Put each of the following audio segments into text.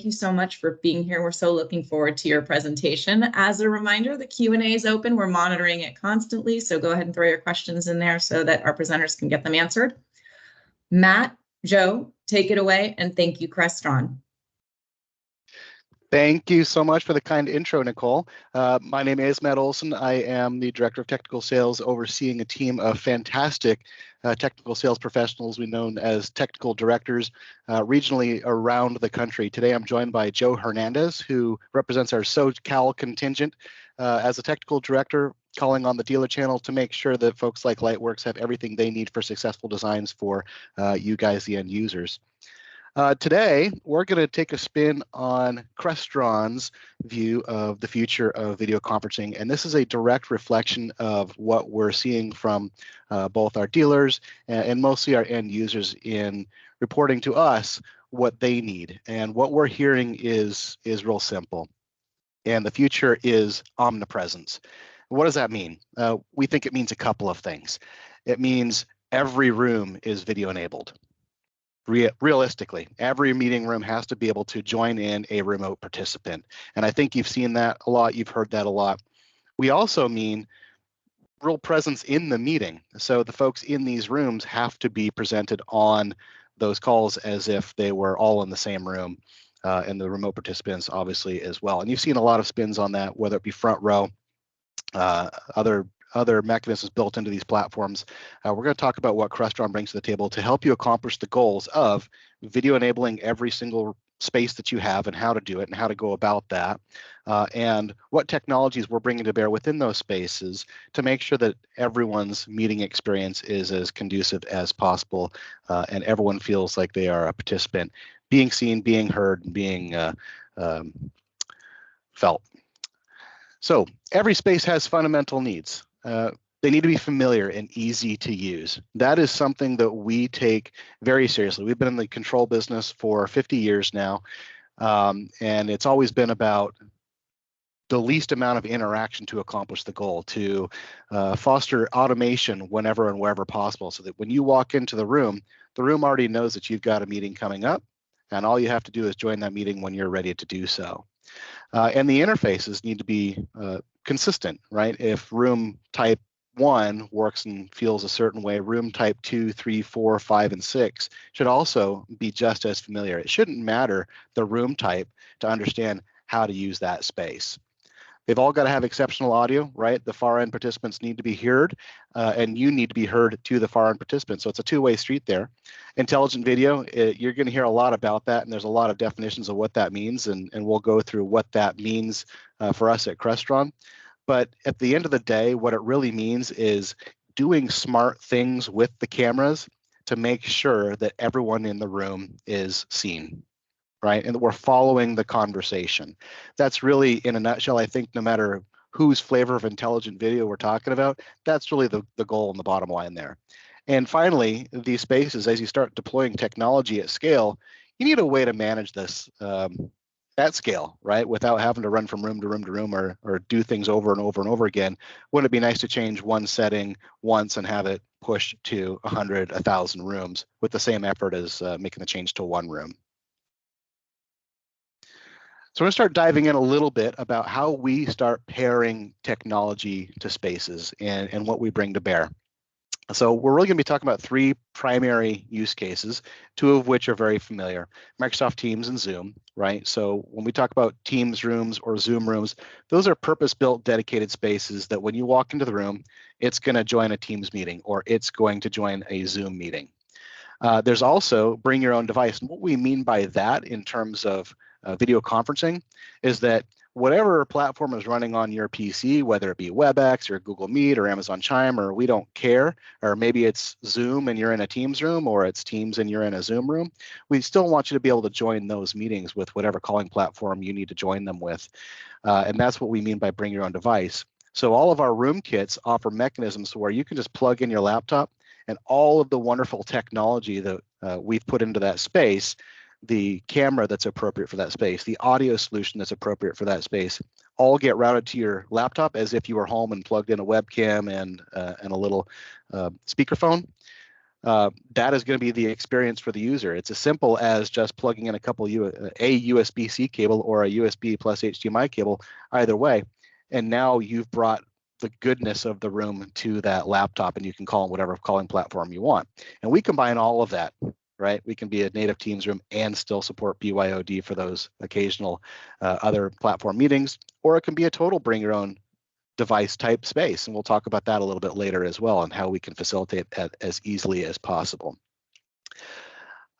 you so much for being here. We're so looking forward to your presentation. As a reminder, the Q&A is open. We're monitoring it constantly, so go ahead and throw your questions in there so that our presenters can get them answered. Matt, Joe, take it away, and thank you, Crestron. Thank you so much for the kind intro, Nicole. My name is Matt Olson. I am the Director of Technical Sales, overseeing a team of fantastic technical sales professionals we know as technical directors regionally around the country. Today, I'm joined by Joe Hernandez, who represents our SoCal contingent as a technical director, calling on the dealer channel to make sure that folks like LightWerks have everything they need for successful designs for you guys, the end users. Today, we're going to take a spin on Crestron's view of the future of video conferencing, and this is a direct reflection of what we're seeing from both our dealers and mostly our end users in reporting to us what they need. And what we're hearing is real simple, and the future is omnipresence. What does that mean? We think it means a couple of things. It means every room is video enabled. Realistically, every meeting room has to be able to join in a remote participant. And I think you've seen that a lot, you've heard that a lot. We also mean real presence in the meeting. So the folks in these rooms have to be presented on those calls as if they were all in the same room, and the remote participants obviously as well. And you've seen a lot of spins on that, whether it be front row, other mechanisms built into these platforms. We're going to talk about what Crestron brings to the table to help you accomplish the goals of video enabling every single space that you have and how to do it and how to go about that, and what technologies we're bringing to bear within those spaces to make sure that everyone's meeting experience is as conducive as possible, and everyone feels like they are a participant, being seen, being heard, and being felt. So every space has fundamental needs. They need to be familiar and easy to use. That is something that we take very seriously. We've been in the control business for 50 years now, and it's always been about the least amount of interaction to accomplish the goal, to foster automation whenever and wherever possible, so that when you walk into the room already knows that you've got a meeting coming up, and all you have to do is join that meeting when you're ready to do so. And the interfaces need to be consistent, right? If room type 1 works and feels a certain way, room type 2, 3, 4, 5, and 6 should also be just as familiar. It shouldn't matter the room type to understand how to use that space. They've all got to have exceptional audio, right? The far end participants need to be heard, and you need to be heard to the far end participants. So it's a two-way street there. Intelligent video, you're going to hear a lot about that, and there's a lot of definitions of what that means, and we'll go through what that means for us at Crestron. But at the end of the day, what it really means is doing smart things with the cameras to make sure that everyone in the room is seen, right? And that we're following the conversation. That's really, in a nutshell, I think no matter whose flavor of intelligent video we're talking about, that's really the goal and the bottom line there. And finally, these spaces, as you start deploying technology at scale, you need a way to manage this at scale, right? Without having to run from room to room to room or do things over and over and over again. Wouldn't it be nice to change one setting once and have it push to 100, 1,000 rooms with the same effort as making the change to one room? So we're going to start diving in a little bit about how we start pairing technology to spaces and what we bring to bear. So we're really going to be talking about three primary use cases, two of which are very familiar: Microsoft Teams and Zoom, right? So when we talk about Teams rooms or Zoom rooms, those are purpose-built, dedicated spaces that when you walk into the room, it's going to join a Teams meeting or it's going to join a Zoom meeting. There's also bring your own device. And what we mean by that in terms of video conferencing is that whatever platform is running on your PC, whether it be WebEx or Google Meet or Amazon Chime, or we don't care, or maybe it's Zoom and you're in a Teams room, or it's Teams and you're in a Zoom room, we still want you to be able to join those meetings with whatever calling platform you need to join them with. And that's what we mean by bring your own device. So all of our room kits offer mechanisms where you can just plug in your laptop, and all of the wonderful technology that we've put into that space, the camera that's appropriate for that space, the audio solution that's appropriate for that space, all get routed to your laptop as if you were home and plugged in a webcam and a little speakerphone. that is going to be the experience for the user. It's as simple as just plugging in a USB-C cable or a USB plus HDMI cable, either way, and now you've brought the goodness of the room to that laptop, and you can call it whatever calling platform you want. And we combine all of that, right? We can be a native Teams room and still support BYOD for those occasional other platform meetings, or it can be a total bring your own device type space. And we'll talk about that a little bit later as well, and how we can facilitate that as easily as possible.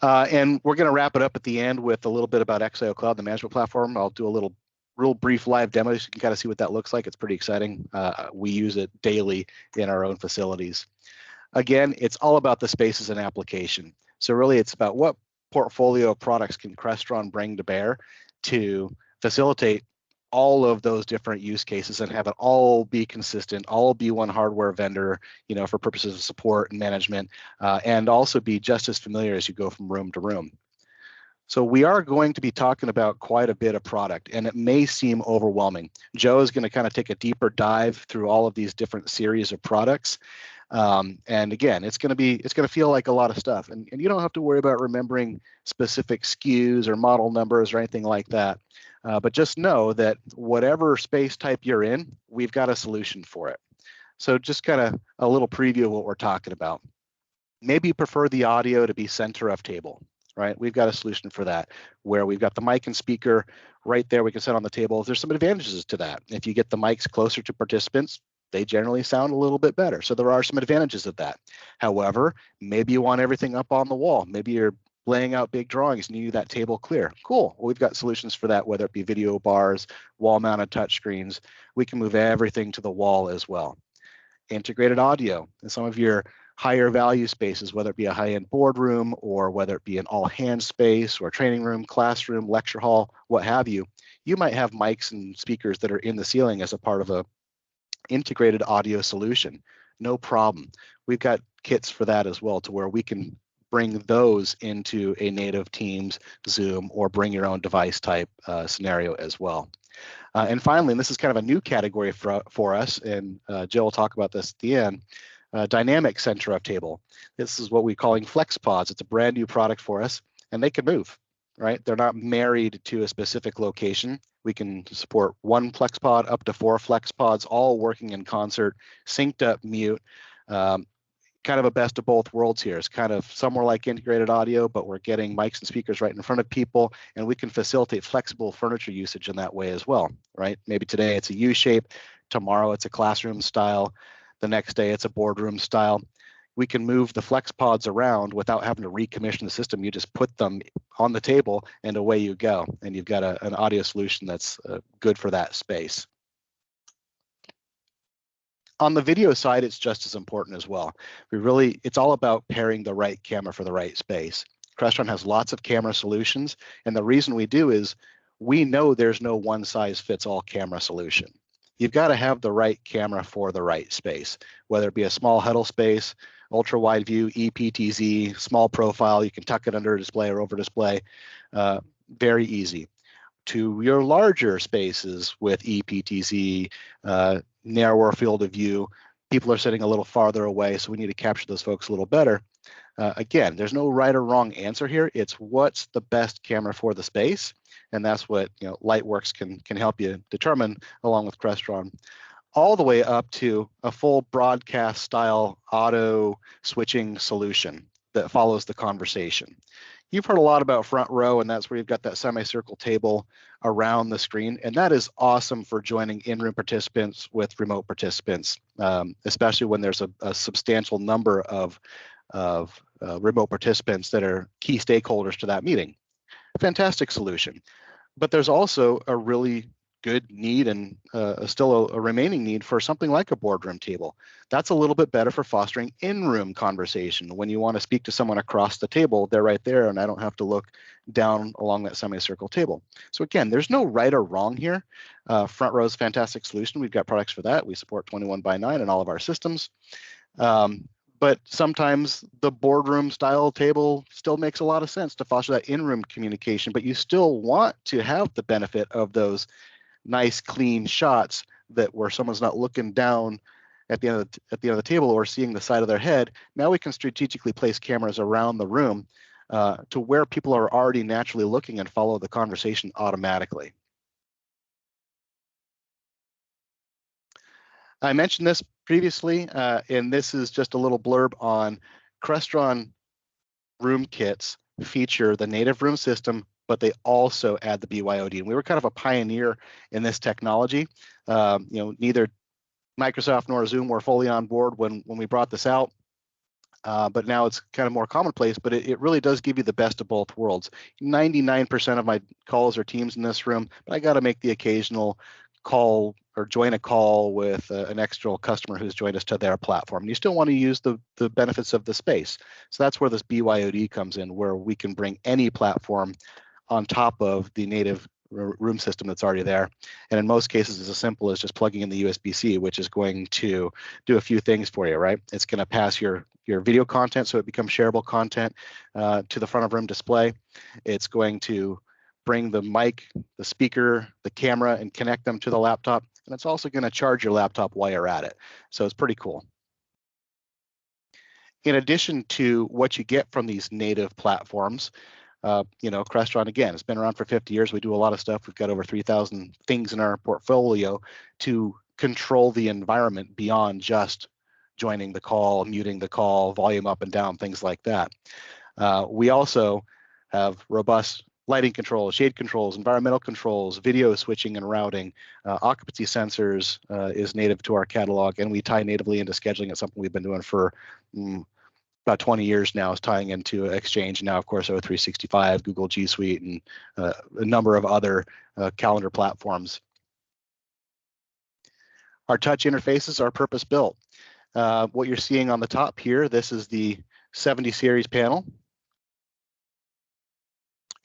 And we're going to wrap it up at the end with a little bit about XIO Cloud, the management platform. I'll do a little real brief live demo so you can kind of see what that looks like. It's pretty exciting. We use it daily in our own facilities. Again, it's all about the spaces and application. So really it's about what portfolio of products can Crestron bring to bear to facilitate all of those different use cases and have it all be consistent, all be one hardware vendor, for purposes of support and management, and also be just as familiar as you go from room to room. So we are going to be talking about quite a bit of product, and it may seem overwhelming. Joe is going to kind of take a deeper dive through all of these different series of products. And again, it's going to feel like a lot of stuff, and you don't have to worry about remembering specific SKUs or model numbers or anything like that. But just know that whatever space type you're in, we've got a solution for it. So just kind of a little preview of what we're talking about. Maybe you prefer the audio to be center of table, right? We've got a solution for that, where we've got the mic and speaker right there we can set on the table. There's some advantages to that. If you get the mics closer to participants, they generally sound a little bit better. So there are some advantages of that. However, maybe you want everything up on the wall. Maybe you're laying out big drawings and you need that table clear. Cool. Well, we've got solutions for that, whether it be video bars, wall-mounted touchscreens. We can move everything to the wall as well. Integrated audio in some of your higher value spaces, whether it be a high-end boardroom or whether it be an all-hands space or training room, classroom, lecture hall, what have you. You might have mics and speakers that are in the ceiling as a part of a integrated audio solution. No problem. We've got kits for that as well, to where we can bring those into a native Teams, Zoom, or bring your own device type scenario as well. And finally, and this is kind of a new category for us, and Jill will talk about this at the end, dynamic center of table. This is what we're calling flex pods. It's a brand new product for us, and they can move, right? They're not married to a specific location. We can support one flex pod up to 4 flex pods, all working in concert, synced up mute. Kind of a best of both worlds here. It's kind of somewhere like integrated audio, but we're getting mics and speakers right in front of people, and we can facilitate flexible furniture usage in that way as well, right? Maybe today it's a U shape, tomorrow it's a classroom style, the next day it's a boardroom style. We can move the flex pods around without having to recommission the system. You just put them on the table and away you go, and you've got an audio solution that's good for that space. On the video side, it's just as important as well. It's all about pairing the right camera for the right space. Crestron has lots of camera solutions, and the reason we do is we know there's no one size fits all camera solution. You've got to have the right camera for the right space, whether it be a small huddle space, ultra wide view, EPTZ, small profile, you can tuck it under a display or over display, very easy. To your larger spaces with EPTZ, narrower field of view, people are sitting a little farther away, so we need to capture those folks a little better. Again, there's no right or wrong answer here. It's what's the best camera for the space, and that's what LightWerks can help you determine along with Crestron, all the way up to a full broadcast style auto switching solution that follows the conversation. You've heard a lot about front row, and that's where you've got that semicircle table around the screen, and that is awesome for joining in-room participants with remote participants, especially when there's a substantial number of remote participants that are key stakeholders to that meeting. Fantastic solution. But there's also a really good need and still a remaining need for something like a boardroom table. That's a little bit better for fostering in-room conversation. When you want to speak to someone across the table, they're right there, and I don't have to look down along that semicircle table. So again, there's no right or wrong here. Front row is a fantastic solution. We've got products for that. We support 21x9 in all of our systems. But sometimes the boardroom style table still makes a lot of sense to foster that in-room communication, but you still want to have the benefit of those nice clean shots that where someone's not looking down at the end of the table or seeing the side of their head, now we can strategically place cameras around the room to where people are already naturally looking and follow the conversation automatically. I mentioned this previously, and this is just a little blurb on Crestron room kits feature the native room system, but they also add the BYOD. And we were kind of a pioneer in this technology. Neither Microsoft nor Zoom were fully on board when we brought this out. But now it's kind of more commonplace, but it really does give you the best of both worlds. 99% of my calls are Teams in this room, but I got to make the occasional call or join a call with an external customer who's joined us to their platform. And you still want to use the benefits of the space. So that's where this BYOD comes in, where we can bring any platform on top of the native room system that's already there. And in most cases, it's as simple as just plugging in the USB-C, which is going to do a few things for you, right? It's going to pass your video content so it becomes shareable content to the front of room display. It's going to bring the mic, the speaker, the camera, and connect them to the laptop. And it's also going to charge your laptop while you're at it. So it's pretty cool. In addition to what you get from these native platforms, Crestron, again, it's been around for 50 years. We do a lot of stuff. We've got over 3,000 things in our portfolio to control the environment beyond just joining the call, muting the call, volume up and down, things like that. We also have robust lighting controls, shade controls, environmental controls, video switching and routing, occupancy sensors is native to our catalog, and we tie natively into scheduling. It's something we've been doing for about 20 years now, is tying into Exchange, and now of course O365, Google G Suite, and a number of other calendar platforms. Our touch interfaces are purpose built. What you're seeing on the top here, this is the 70 series panel.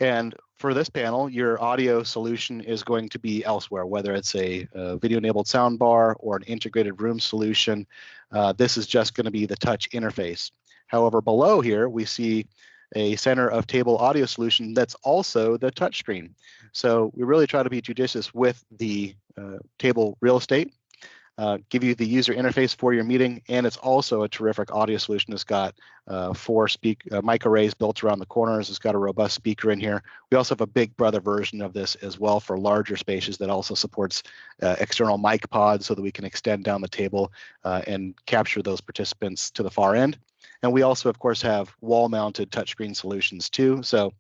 And for this panel, your audio solution is going to be elsewhere, whether it's a video-enabled soundbar or an integrated room solution. This is just going to be the touch interface. However, below here, we see a center of table audio solution that's also the touchscreen. So we really try to be judicious with the table real estate, give you the user interface for your meeting, and it's also a terrific audio solution. It's got 4 mic arrays built around the corners. It's got a robust speaker in here. We also have a big brother version of this as well for larger spaces that also supports external mic pods so that we can extend down the table and capture those participants to the far end. And we also, of course, have wall-mounted touchscreen solutions too. So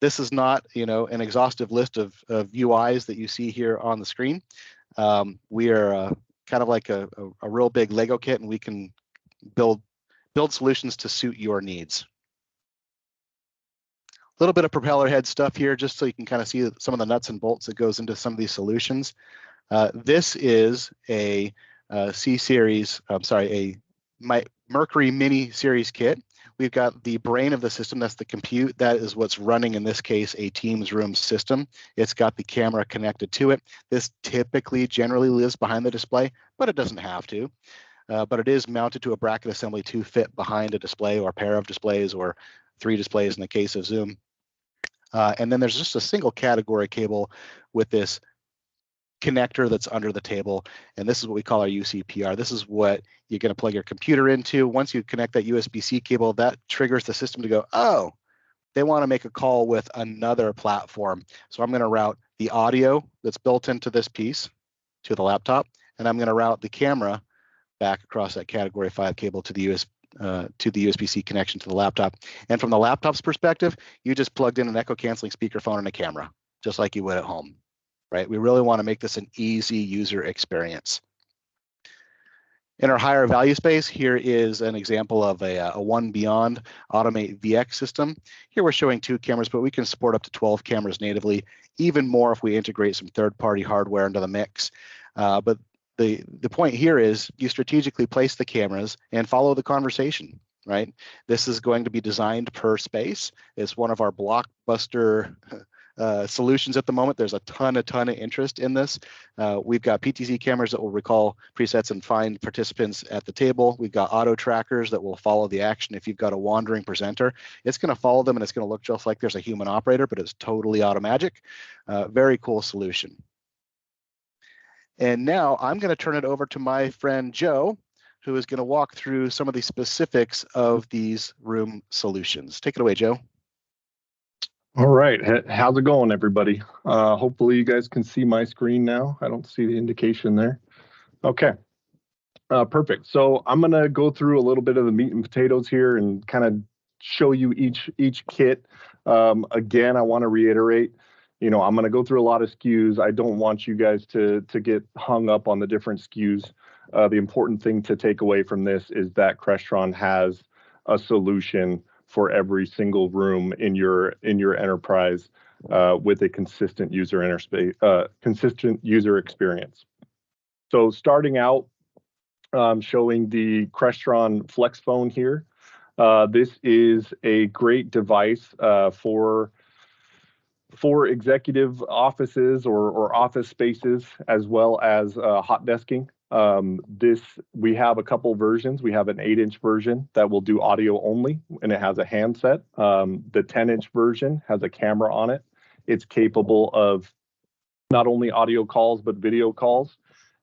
this is not, an exhaustive list of UIs that you see here on the screen. We are kind of like a real big Lego kit, and we can build solutions to suit your needs. A little bit of propeller head stuff here, just so you can kind of see some of the nuts and bolts that goes into some of these solutions. This is a Mercury Mini Series kit. We've got the brain of the system, that's the compute. That is what's running, in this case, a Teams room system. It's got the camera connected to it. This typically generally lives behind the display, but it doesn't have to. But it is mounted to a bracket assembly to fit behind a display or a pair of displays or 3 displays in the case of Zoom. And then there's just a single category cable with this connector that's under the table, and this is what we call our UCPR. This is what you're going to plug your computer into. Once you connect that USB-C cable, that triggers the system to go, oh, they want to make a call with another platform. So I'm going to route the audio that's built into this piece to the laptop, and I'm going to route the camera back across that category 5 cable to the USB-C connection to the laptop. And from the laptop's perspective, you just plugged in an echo canceling speakerphone and a camera, just like you would at home. Right? We really want to make this an easy user experience. In our higher value space, here is an example of a One Beyond Automate VX system. Here we're showing 2 cameras, but we can support up to 12 cameras natively, even more if we integrate some third-party hardware into the mix. But the point here is you strategically place the cameras and follow the conversation, right? This is going to be designed per space. It's one of our blockbuster solutions at the moment. There's a ton of interest in this. We've got PTZ cameras that will recall presets and find participants at the table. We've got auto trackers that will follow the action. If you've got a wandering presenter, it's going to follow them, and it's going to look just like there's a human operator, but it's totally automagic. Very cool solution. And now I'm going to turn it over to my friend Joe, who is going to walk through some of the specifics of these room solutions. Take it away, Joe. All right, how's it going, everybody? Hopefully you guys can see my screen now. I don't see the indication there. Okay, perfect. So I'm gonna go through a little bit of the meat and potatoes here and kind of show you each kit. Again, I want to reiterate, you know, I'm gonna go through a lot of SKUs. I don't want you guys to get hung up on the different SKUs. The important thing to take away from this is that Crestron has a solution for every single room in your enterprise with a consistent user experience. So starting out, showing the Crestron Flex Phone here. This is a great device for executive offices or office spaces, as well as hot desking. We have a couple versions. We have an 8-inch version that will do audio only, and it has a handset. The 10-inch version has a camera on it. It's capable of not only audio calls, but video calls.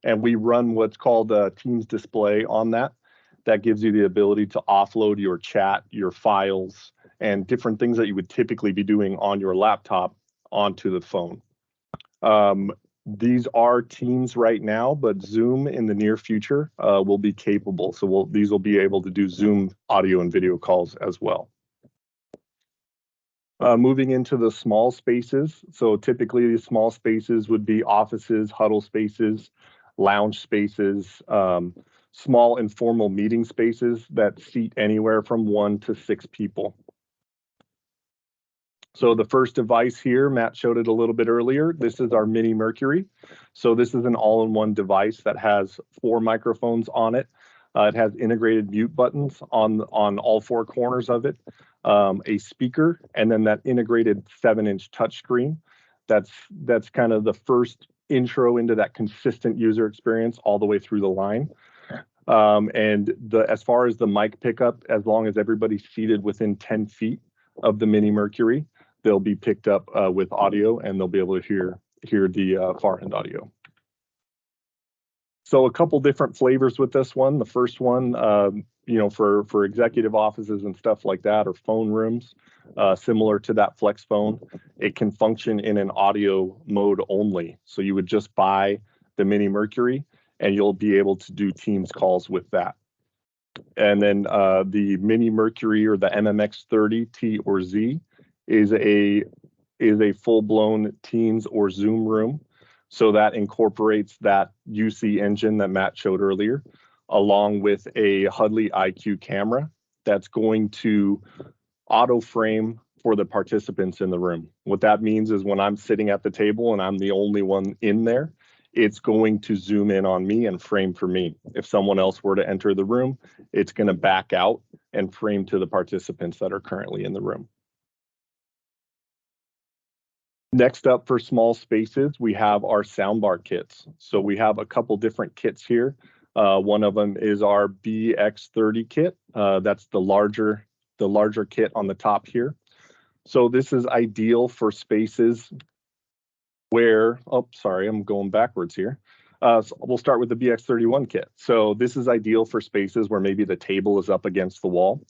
And we run what's called a Teams display on that. That gives you the ability to offload your chat, your files, and different things that you would typically be doing on your laptop onto the phone. These are Teams right now, but Zoom in the near future will be capable. So these will be able to do Zoom audio and video calls as well. Moving into the small spaces. So typically these small spaces would be offices, huddle spaces, lounge spaces, small informal meeting spaces that seat anywhere from 1 to 6 people. So the first device here, Matt showed it a little bit earlier. This is our Mini Mercury. So this is an all-in-one device that has 4 microphones on it. It has integrated mute buttons on all 4 corners of it, a speaker, and then that integrated 7-inch touchscreen. That's kind of the first intro into that consistent user experience all the way through the line. As far as the mic pickup, as long as everybody's seated within 10 feet of the Mini Mercury, they'll be picked up with audio, and they'll be able to hear the far end audio. So a couple different flavors with this one. The first one, you know, for executive offices and stuff like that, or phone rooms, similar to that Flex Phone, it can function in an audio mode only. So you would just buy the Mini Mercury, and you'll be able to do Teams calls with that. And then the Mini Mercury, or the MMX30 T or Z, is a full-blown Teams or Zoom room. So that incorporates that UC engine that Matt showed earlier, along with a Hudley IQ camera that's going to auto frame for the participants in the room. What that means is when I'm sitting at the table and I'm the only one in there, it's going to zoom in on me and frame for me. If someone else were to enter the room, it's going to back out and frame to the participants that are currently in the room. Next up, for small spaces, we have our soundbar kits. So we have a couple different kits here. One of them is our BX30 kit. That's the larger kit on the top here. So this is ideal for spaces where, oh, sorry, I'm going backwards here. So we'll start with the BX31 kit. So this is ideal for spaces where maybe the table is up against the wall.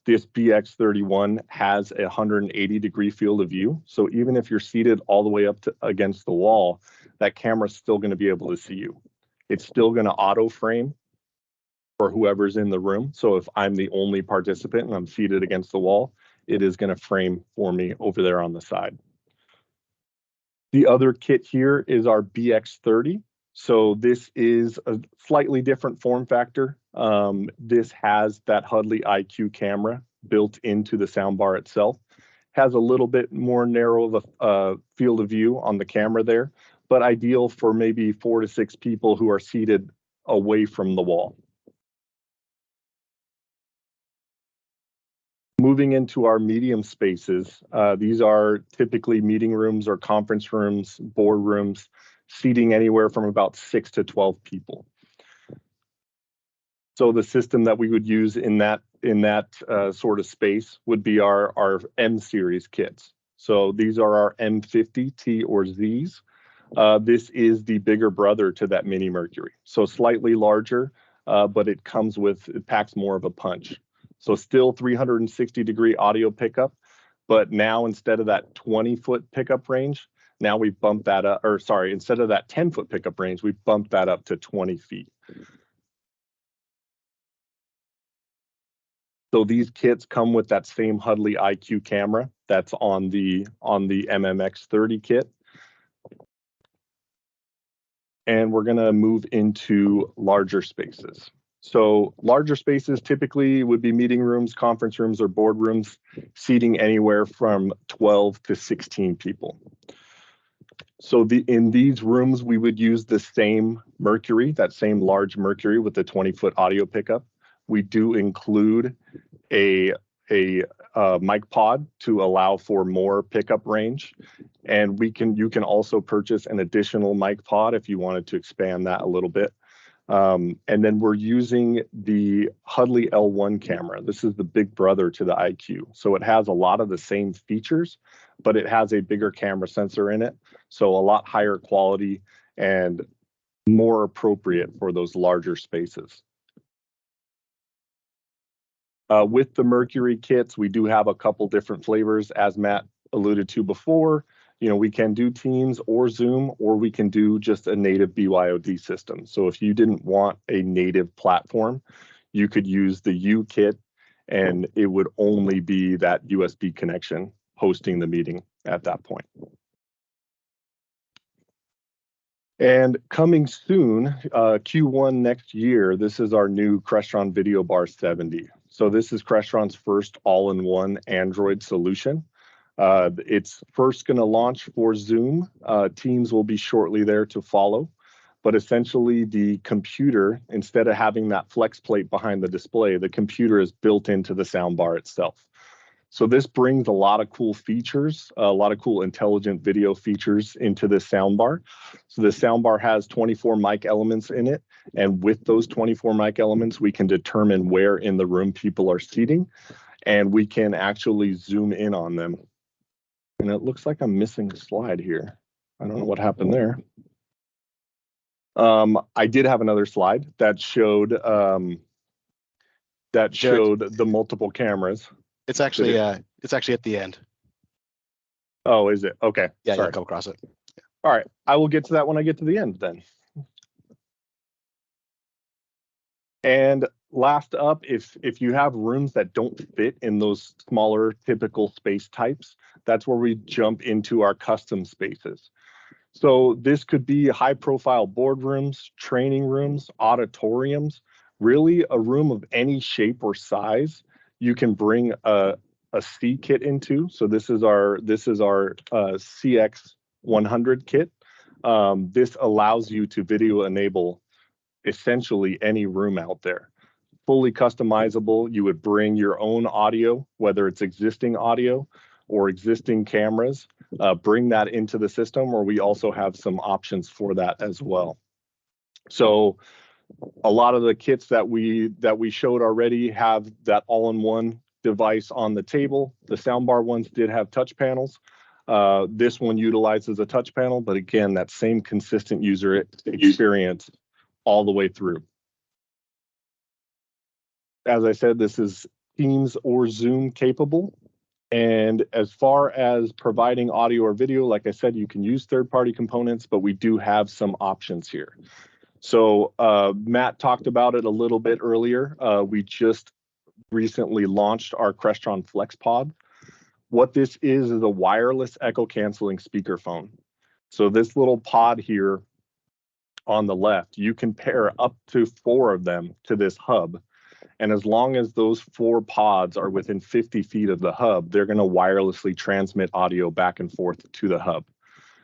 This BX31 has a 180-degree field of view. So even if you're seated all the way up to against the wall, that camera's still going to be able to see you. It's still going to auto frame for whoever's in the room. So if I'm the only participant and I'm seated against the wall, it is going to frame for me over there on the side. The other kit here is our BX30. So this is a slightly different form factor. This has that Hudley IQ camera built into the soundbar itself. Has a little bit more narrow of a field of view on the camera there, but ideal for maybe 4 to 6 people who are seated away from the wall. Moving into our medium spaces, these are typically meeting rooms or conference rooms, board rooms, seating anywhere from about 6 to 12 people. So the system that we would use in that sort of space would be our M series kits. So these are our M50 T or Zs. This is the bigger brother to that Mini Mercury. So slightly larger, but it packs more of a punch. So still 360-degree audio pickup, but now instead of that 20-foot pickup range, now we've bumped that up, or sorry, instead of that 10-foot pickup range, we've bumped that up to 20 feet. So these kits come with that same Hudley IQ camera that's on the MMX30 kit. And we're going to move into larger spaces. So larger spaces typically would be meeting rooms, conference rooms, or boardrooms, seating anywhere from 12 to 16 people. So in these rooms, we would use the same Mercury, that same large Mercury with the 20-foot audio pickup. We do include a mic pod to allow for more pickup range. And you can also purchase an additional mic pod if you wanted to expand that a little bit. And then we're using the Hudley L1 camera. This is the big brother to the IQ. So it has a lot of the same features, but it has a bigger camera sensor in it. So a lot higher quality and more appropriate for those larger spaces. With the Mercury kits, we do have a couple different flavors, as Matt alluded to before. You know, we can do Teams or Zoom, or we can do just a native BYOD system. So if you didn't want a native platform, you could use the U kit, and it would only be that USB connection hosting the meeting at that point. And coming soon, Q1 next year, this is our new Crestron Video Bar 70. So this is Crestron's first all-in-one Android solution. It's first going to launch for Zoom. Teams will be shortly there to follow. But essentially, the computer, instead of having that flex plate behind the display, the computer is built into the soundbar itself. So this brings a lot of cool features, a lot of cool intelligent video features into the soundbar. So the soundbar has 24 mic elements in it. And with those 24 mic elements, we can determine where in the room people are seating, and we can actually zoom in on them. And it looks like I'm missing a slide here. I don't know what happened there. I did have another slide that showed the multiple cameras. It's actually at the end. Oh, is it? Okay. Yeah, Sorry. you'll come across it. All right. I will get to that when I get to the end then. And last up, if you have rooms that don't fit in those smaller typical space types, that's where we jump into our custom spaces. So this could be high profile boardrooms, training rooms, auditoriums, really a room of any shape or size. You can bring a C kit into. So this is our CX100 kit. This allows you to video enable essentially any room out there. Fully customizable. You would bring your own audio, whether it's existing audio or existing cameras, bring that into the system, or we also have some options for that as well. So a lot of the kits that we showed already have that all-in-one device on the table. The soundbar ones did have touch panels. This one utilizes a touch panel, but again, that same consistent user experience all the way through. As I said, this is Teams or Zoom capable. And as far as providing audio or video, like I said, you can use third-party components, but we do have some options here. So Matt talked about it a little bit earlier. We just recently launched our Crestron FlexPod. What this is a wireless echo canceling speakerphone. So this little pod here on the left, you can pair up to 4 of them to this hub. And as long as those 4 pods are within 50 feet of the hub, they're going to wirelessly transmit audio back and forth to the hub.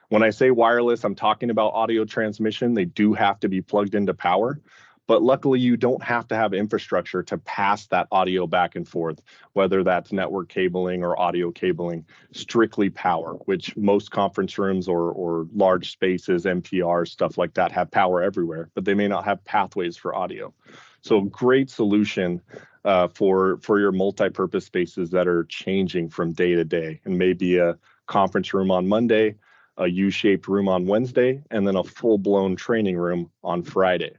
When I say wireless, I'm talking about audio transmission. They do have to be plugged into power, but luckily you don't have to have infrastructure to pass that audio back and forth, whether that's network cabling or audio cabling, strictly power, which most conference rooms or large spaces, NPR, stuff like that have power everywhere, but they may not have pathways for audio. So great solution for your multi-purpose spaces that are changing from day to day, and maybe a conference room on Monday, a U-shaped room on Wednesday, and then a full-blown training room on Friday.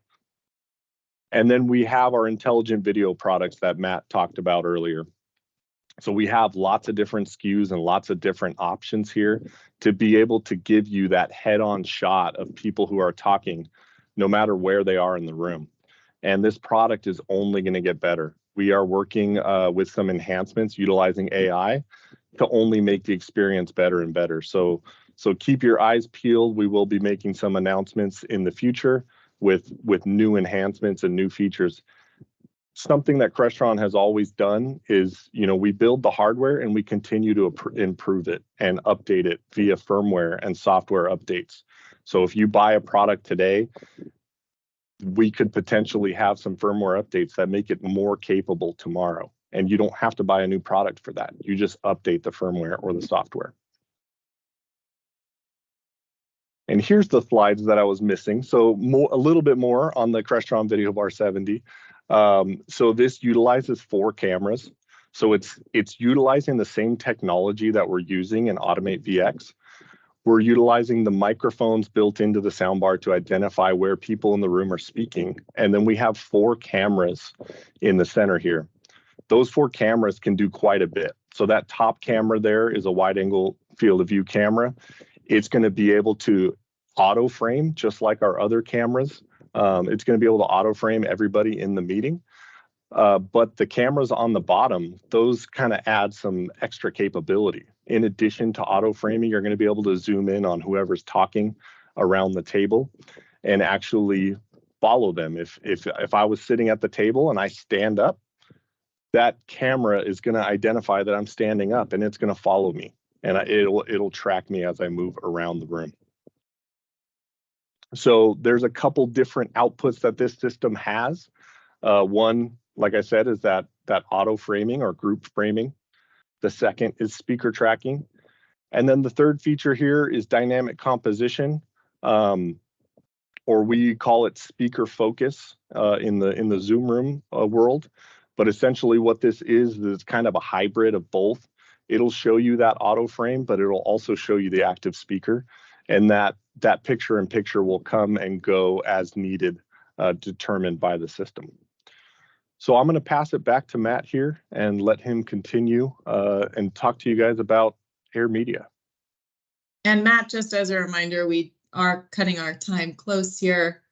And then we have our intelligent video products that Matt talked about earlier. So we have lots of different SKUs and lots of different options here to be able to give you that head-on shot of people who are talking, no matter where they are in the room. And this product is only going to get better. We are working with some enhancements utilizing AI to only make the experience better and better. So keep your eyes peeled. We will be making some announcements in the future with new enhancements and new features. Something that Crestron has always done is, we build the hardware and we continue to improve it and update it via firmware and software updates. So if you buy a product today, we could potentially have some firmware updates that make it more capable tomorrow. And you don't have to buy a new product for that. You just update the firmware or the software. And here's the slides that I was missing. So a little bit more on the Crestron Video Bar 70. So this utilizes 4 cameras. So it's utilizing the same technology that we're using in Automate VX. We're utilizing the microphones built into the soundbar to identify where people in the room are speaking. And then we have 4 cameras in the center here. Those 4 cameras can do quite a bit. So that top camera there is a wide angle field of view camera. It's going to be able to auto frame just like our other cameras. It's going to be able to auto frame everybody in the meeting. But the cameras on the bottom, those kind of add some extra capability. In addition to auto framing, you're going to be able to zoom in on whoever's talking around the table and actually follow them. If I was sitting at the table and I stand up, that camera is going to identify that I'm standing up and it's going to follow me, and it'll track me as I move around the room. So there's a couple different outputs that this system has. One, like I said, is that auto framing or group framing. The second is speaker tracking. And then the third feature here is dynamic composition, or we call it speaker focus in the Zoom room world. But essentially what this is kind of a hybrid of both. It'll show you that auto frame, but it'll also show you the active speaker. And that picture-in-picture will come and go as needed, determined by the system. So I'm going to pass it back to Matt here and let him continue and talk to you guys about Air Media. And Matt, just as a reminder, we are cutting our time close here.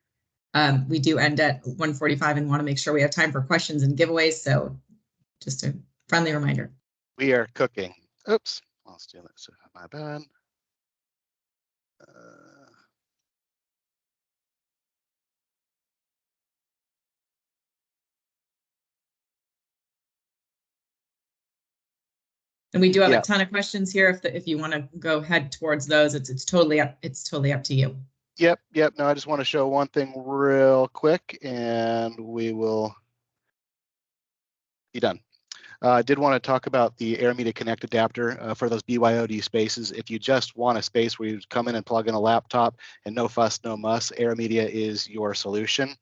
We do end at 1:45 and want to make sure we have time for questions and giveaways. So just a friendly reminder. We are cooking. Oops, I'll steal it. So my bad. And we do have a ton of questions here. If you want to go head towards those, it's totally up to you. Yep. No, I just want to show one thing real quick, and we will be done. I did want to talk about the Air Media Connect adapter for those BYOD spaces. If you just want a space where you come in and plug in a laptop and no fuss, no muss, Air Media is your solution.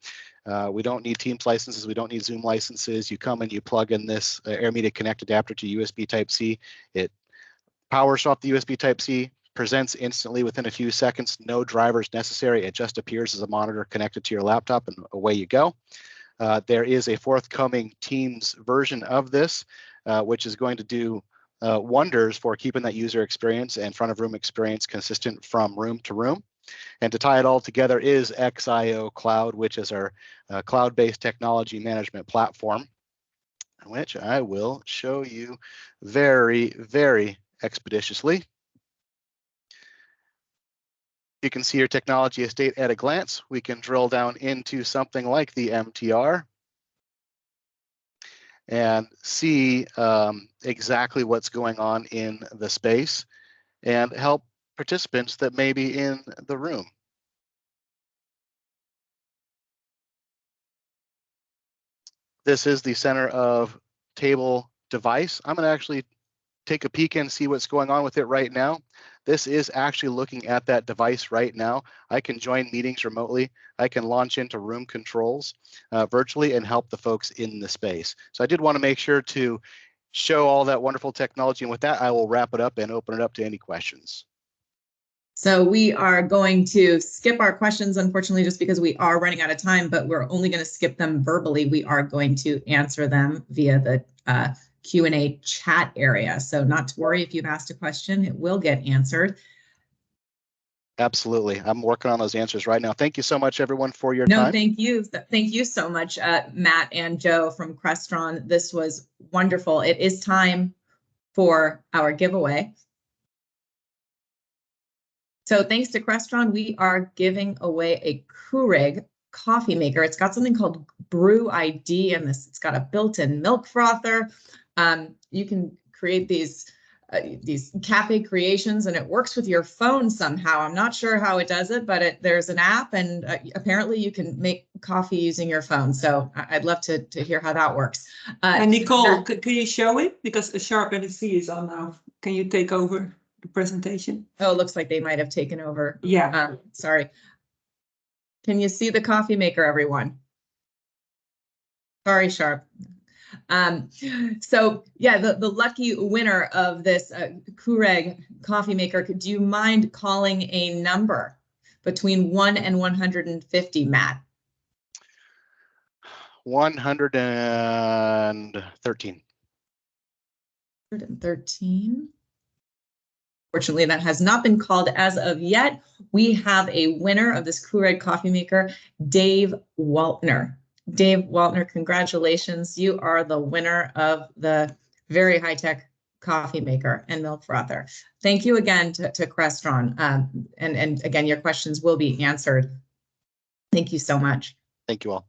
We don't need Teams licenses. We don't need Zoom licenses. You come and you plug in this Air Media Connect adapter to USB Type-C. It powers off the USB Type-C, presents instantly within a few seconds, no drivers necessary. It just appears as a monitor connected to your laptop, and away you go. There is a forthcoming Teams version of this, which is going to do wonders for keeping that user experience and front of room experience consistent from room to room. And to tie it all together is XIO Cloud, which is our cloud-based technology management platform, which I will show you very, very expeditiously. You can see your technology estate at a glance. We can drill down into something like the MTR and see exactly what's going on in the space and help participants that may be in the room. This is the center of table device. I'm going to actually take a peek and see what's going on with it right now. This is actually looking at that device right now. I can join meetings remotely. I can launch into room controls virtually and help the folks in the space. So I did want to make sure to show all that wonderful technology. And with that, I will wrap it up and open it up to any questions. So we are going to skip our questions, unfortunately, just because we are running out of time, but we're only going to skip them verbally. We are going to answer them via the Q&A chat area. So not to worry if you've asked a question, it will get answered. Absolutely. I'm working on those answers right now. Thank you so much, everyone, for your time. No, thank you. Thank you so much, Matt and Joe from Crestron. This was wonderful. It is time for our giveaway. So thanks to Crestron, we are giving away a Keurig coffee maker. It's got something called Brew ID in this. It's got a built-in milk frother. You can create these cafe creations, and it works with your phone somehow. I'm not sure how it does it, but there's an app, and apparently you can make coffee using your phone. So I'd love to hear how that works. And Nicole, can you show it? Because Sharp NSC is on now. Can you take over the presentation? Oh, it looks like they might have taken over. Yeah. Sorry. Can you see the coffee maker, everyone? Sorry, Sharp. So yeah, the lucky winner of this Keurig coffee maker, do you mind calling a number between 1 and 150, Matt? 113. 113. Fortunately, that has not been called as of yet. We have a winner of this Keurig coffee maker, Dave Waltner. Dave Waltner, congratulations. You are the winner of the very high-tech coffee maker and milk frother. Thank you again to Crestron. And again, your questions will be answered. Thank you so much. Thank you all.